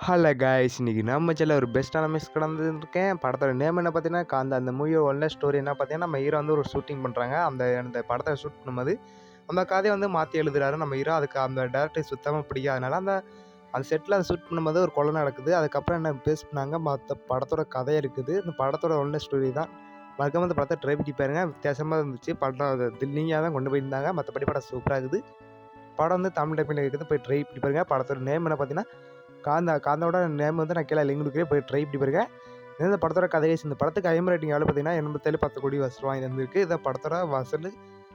Hello guys, இன்னைக்கு நம்ம சேனல்ல ஒரு பெஸ்ட்டான மிஸ் கடந்துருக்கேன். படத்தோட நேம் என்ன பார்த்தீங்கன்னா, காந்தா. அந்த மூவியோட ஒன்ல ஸ்டோரி என்ன பார்த்தீங்கன்னா, நம்ம ஹீரோ வந்து ஒரு ஷூட்டிங் பண்ணுறாங்க. அந்த அந்த படத்த ஷூட் பண்ணும்போது, அந்த கதைய வந்து மாத்தி எழுதுறாரு நம்ம ஹீரோ. அதுக்கு அந்த டைரக்டருக்கு சுத்தமா பிடிக்காதனால, அந்த அந்த செட்ல அத ஷூட் பண்ணும்போது ஒரு கொலை நடக்குது. அதுக்கப்புறம் என்ன பேஸ் பண்ணாங்க, மத்த படத்தோட கதை இருக்குது. இந்த படத்தோட ஒன்ல ஸ்டோரி தான். மறக்காம இந்த படத்த ட்ரை பண்ணி பாருங்க. வித்தியாசமா இருந்துச்சு. படம் அது த்ரில்லிங்கா தான் கொண்டு போயிருந்தாங்க. மத்தபடி படம் சூப்பரா இருக்குது. படம் வந்து தமிழ் டப்பிங்ல இருக்குது. போய் ட்ரை பண்ணி பாருங்க. படத்தோட நேம் என்ன பார்த்தீங்கன்னா காந்தா. காந்தாவோட நேம் வந்து நான் கீழ லிங்க் குடுக்குறேன். போய் ட்ரை பண்ணி பாருங்க. இது இந்த படத்தோட கதையே. இந்த படத்துக்கு ஐஎம் ரேட்டிங் எவ்வளோ பார்த்தீங்கன்னா, 87 10 கோடி வசூல் வாங்கி தந்திருக்கு. இதான் படத்தோட வசூலு.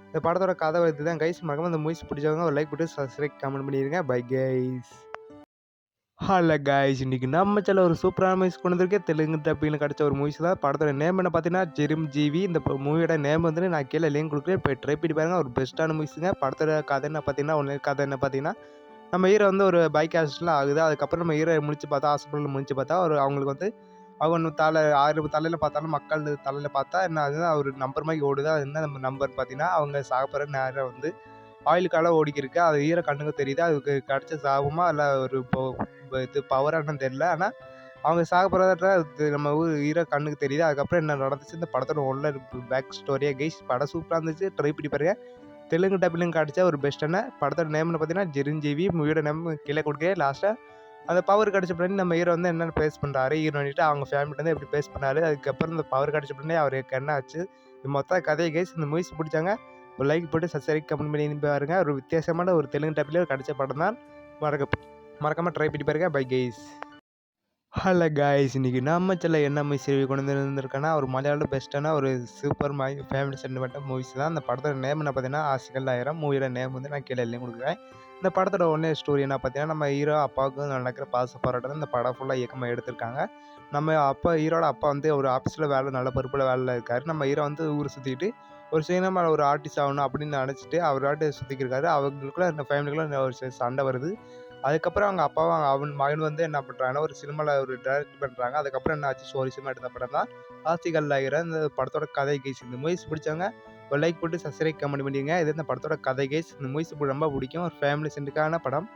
இந்த படத்தோட கதை இதுதான் கைஸ். மறக்காம இந்த மூவிஸ் பிடிச்சவங்க ஒரு லைக் போட்டு சப்ஸ்கிரைப், கமெண்ட் பண்ணிருங்க. Bye guys. ஹலோ கைஸ், இன்னைக்கு நம்ம சேனல்ல ஒரு சூப்பரான மூவிஸ் கொண்டு வந்திருக்கேன். தெலுங்கு டப்பிங்ல கிடைச்ச ஒரு மூவிஸ் தான். படத்தோட நேம் என்ன பார்த்தீங்கன்னா, ஜிவி. இந்த மூவியோட நேம் வந்து நான் கீழ லிங்க் குடுக்குறேன். போய் ட்ரை பண்ணி பாருங்க. ஒரு பெஸ்ட்டான மூவிஸுங்க. படத்தோட கதை என்ன பார்த்தீங்கன்னா, ஒண்ணு கதை என்ன பார்த்தீங்கன்னா, நம்ம ஹீரோ வந்து ஒரு பைக் ஆக்சிடென்ட்ல ஆகுது. அதுக்கப்புறம் நம்ம ஹீரோ முழிச்சு பார்த்தா, ஹாஸ்பிட்டல்ல முழிச்சு பார்த்தா, அவங்களுக்கு வந்து அவங்க 1000 தலையில பார்த்தாலும் மக்கள் தலையில பார்த்தா என்ன ஆகுதுன்னா, ஒரு நம்பர் மாரி ஓடுது. அது என்ன நம்பர் பார்த்தீங்கன்னா, அவங்க சாகப்போற நேரம் வந்து ஆயுளுக்கால ஓடிக்கிருக்கு. அது ஹீரோ கண்ணுக்கு தெரியுது. அதுக்கு கிடைச்ச சாபமா இல்ல ஒரு இது பவரா என்னன்னு தெரியல. ஆனா அவங்க சாகப்போறத நம்ம ஹீரோ கண்ணுக்கு தெரியுது. அதுக்கப்புறம் என்ன நடந்துச்சு இந்த படத்தோட உள்ள பேக் ஸ்டோரியா கைஸ். படம் சூப்பரா இருந்துச்சு. ட்ரை பண்ணி பாருங்க. தெலுங்கு டப்பிலும் கிடைச்ச ஒரு பெஸ்ட்டான படத்தோட நேம்னு பார்த்தீங்கன்னா, சிரஞ்சீவி. மூவியோட நேம் கீழே குடுக்கிறேன். லாஸ்ட்டா அந்த பவர் கிடைச்ச பின்னாடி நம்ம ஹீரோ வந்து என்னென்ன ஃபேஸ் பண்றாரு, ஹீரோயின்ட்ட அவங்க ஃபேமிலிட்டருந்து எப்படி ஃபேஸ் பண்ணாரு, அதுக்கப்புறம் இந்த பவர் கிடைச்ச பின்னாடி அவருக்கு என்ன ஆச்சு, இது மொத்த கதை கைஸ். இந்த மூவிஸ் பிடிச்சாங்க ஒரு லைக் போட்டு சப்ஸ்கிரைப், கமெண்ட் பண்ணி பாருங்க. ஒரு வித்தியாசமான ஒரு தெலுங்கு டப்பில கிடைச்ச படம் தான். மறக்காம ட்ரை பண்ணி பாருங்க. Bye guys. ஹலோ காய்ஸ், இன்னைக்கு நம்ம சேனல்ல என்ன மூவிஸ் ரிவ்யூ கொண்டு வந்திருக்கேன்னா, ஒரு மலையாள பெஸ்ட்டான ஒரு சூப்பர் ஃபேமிலி சென்டிமெண்டல் மூவிஸ் தான். அந்த படத்தோட நேம் என்ன பார்த்தீங்கன்னா, ஆசைகள் 1000. மூவியோட நேம் வந்து நான் கீழ லிங்க் குடுக்குறேன். இந்த படத்தோட ஒன்னே ஸ்டோரி என்ன பார்த்தீங்கன்னா, நம்ம ஹீரோ அப்பாவுக்கும் நடக்கிற பாச போராட்டம் இந்த படம் ஃபுல்லா இயக்கமா எடுத்திருக்காங்க. நம்ம அப்பா ஹீரோட அப்பா வந்து ஒரு ஆஃபீஸில் நல்ல பொறுப்புல வேலையில இருக்காரு. நம்ம ஹீரோ வந்து ஊர் சுற்றிக்கிட்டு ஒரு சினிமாவில் ஒரு ஆர்டிஸ்ட் ஆகணும் அப்படின்னு நினச்சிட்டு அவர் பாட்டு சுற்றிக்கிருக்காரு. அவங்களுக்குள்ள இந்த ஃபேமிலிக்குள்ள ஒரு சண்டை வருது. அதுக்கப்புறம் அவங்க அப்பாவும் அவன் மகன் வந்து என்ன பண்ணுறாங்கன்னா, ஒரு சினிமாவில் ஒரு டைரக்ட் பண்ணுறாங்க. அதுக்கப்புறம் என்ன ஆச்சு, ஒரு சினிமா எடுத்த படம் தான் ஆசிகள் ஆகிற இந்த படத்தோட கதை கைஸ். இந்த மூவிஸ் பிடிச்சவங்க ஒரு லைக் போட்டு சப்ஸ்கிரைப், கமெண்ட் பண்ணிடுங்க. இது இந்த படத்தோட கதை கைஸ். இந்த மூவிஸ் ரொம்ப பிடிக்கும். ஒரு ஃபேமிலி சென்ட்ரிக்கான படம்.